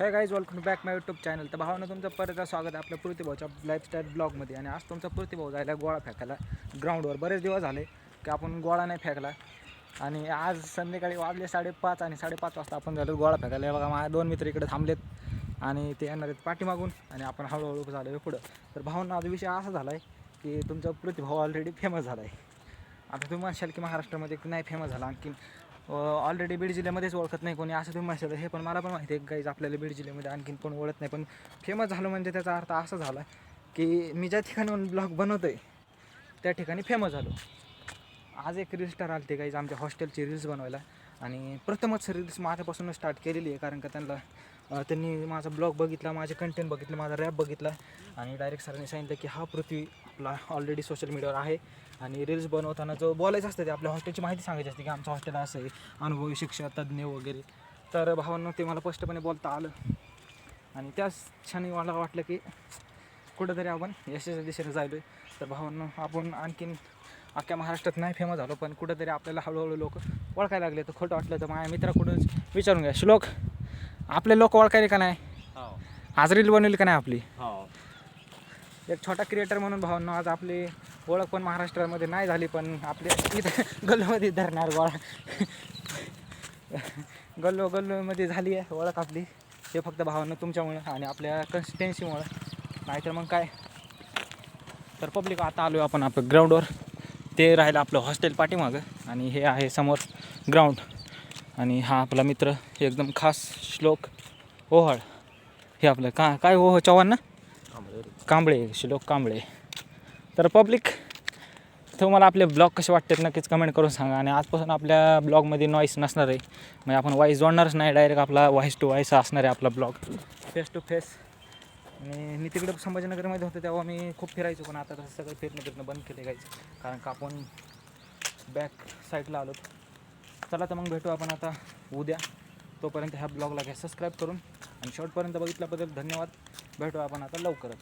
हे guys welcome back माय YouTube channel. तर भावानं तुमचं परत स्वागत आहे आपल्या पृथ्वीभाऊच्या लाईफस्टाईल ब्लॉगमध्ये. आणि आज तुमचा पृथ्वीभाऊ जायला गोळा फेकायला ग्राउंडवर. बरेच दिवस झाले की आपण गोळा नाही फेकला आणि आज संध्याकाळी वाजले 5:30 आणि 5:30 वाजता आपण झालो गोळा फेकायला. हे बघा माझे दोन मित्र इकडे थांबलेत आणि ते येणार आहेत पाठीमागून आणि आपण हळूहळू झालो पुढं. तर भावांना आज विषय असा झाला आहे की तुमचा पृथ्वीभाऊ ऑलरेडी फेमस झाला आहे. आता तुम्ही म्हणशाल की महाराष्ट्रामध्ये नाही फेमस झाला, आणखीन ऑलरेडी बीड जिल्ह्यामध्येच ओळखत नाही कोणी असं तुम्ही म्हणशाल. हे पण मला पण माहिती आहे गाईज, आपल्याला बीड जिल्ह्यामध्ये आणखीन कोण ओळखत नाही. पण फेमस झालं म्हणजे त्याचा अर्थ असा झाला की मी ज्या ठिकाणी ब्लॉग बनवतो आहे त्या ठिकाणी फेमस झालो. आज एक रील स्टार आले ते गाईज आमच्या हॉस्टेलची रील्स बनवायला आणि प्रथमच रील्स माझ्यापासूनच स्टार्ट केलेली आहे. कारण का त्यांनी माझा ब्लॉग बघितला, माझे कंटेंट बघितलं, माझा रॅप बघितला आणि डायरेक्ट सरांनी सांगितलं की हा पृथ्वी आपला ऑलरेडी सोशल मीडियावर आहे आणि रील्स बनवताना जो बोलायचं असतं ते आपल्या हॉस्टेलची माहिती सांगायची असते की आमचं हॉस्टेल असं आहे, अनुभवी शिक्षक तज्ज्ञ वगैरे. तर भावांना ते मला स्पष्टपणे बोलता आलं आणि त्याच क्षणी मला वाटलं की कुठंतरी आपण यशाच्या दिशेने जायलो आहे. तर भावांना आपण आणखीन अख्ख्या महाराष्ट्रात नाही फेमस झालो, पण कुठंतरी आपल्याला हळूहळू लोक ओळखायला लागले. तर खोटं वाटलं तर माझ्या मित्राकडून विचारून घ्या, श्लोक आपले लोक ओळखायले का नाही? आज रील बनवली का नाही आपली? एक छोटा क्रिएटर म्हणून भावांना आज आपली ओळख पण महाराष्ट्रामध्ये नाही झाली, पण आपल्या इथं गल्लोमध्ये धरणार गोळा गल्लोमध्ये झाली आहे ओळख आपली. हे फक्त भावांना तुमच्यामुळं आणि आपल्या कन्सिस्टन्सीमुळं, नाहीतर मग काय. तर पब्लिक आता आलो आहे आपण आपलं ग्राउंडवर. ते राहिलं आपलं हॉस्टेल पाठीमागं आणि हे आहे समोर ग्राउंड. आणि हा आपला मित्र एकदम खास श्लोक ओहळ. हे आपलं काय ओह चव्हाण ना, कांबळे, श्लोक कांबळे. तर पब्लिक तुम्हाला आपले ब्लॉग कसे वाटतात नक्कीच कमेंट करून सांगा. आणि आजपासून आपल्या ब्लॉगमध्ये नॉईस नसणार आहे, म्हणजे आपण व्हॉईस जोडणारच नाही, डायरेक्ट आपला व्हॉईस टू व्हॉईस असणार आहे आपला ब्लॉग, फेस टू फेस. आणि मी तिकडे संभाजीनगरमध्ये होतो तेव्हा मी खूप फिरायचो, पण आता तसं सगळं फिरणं बंद केले गायचं, कारण का आपण बॅक साईडला आलो. चला तर मग भेटू आपण आता उद्या. तोपर्यंत ह्या ब्लॉगला घ्या सबस्क्राईब करून आणि शेवटपर्यंत बघितल्याबद्दल धन्यवाद. भेटू आपण आता लवकरच.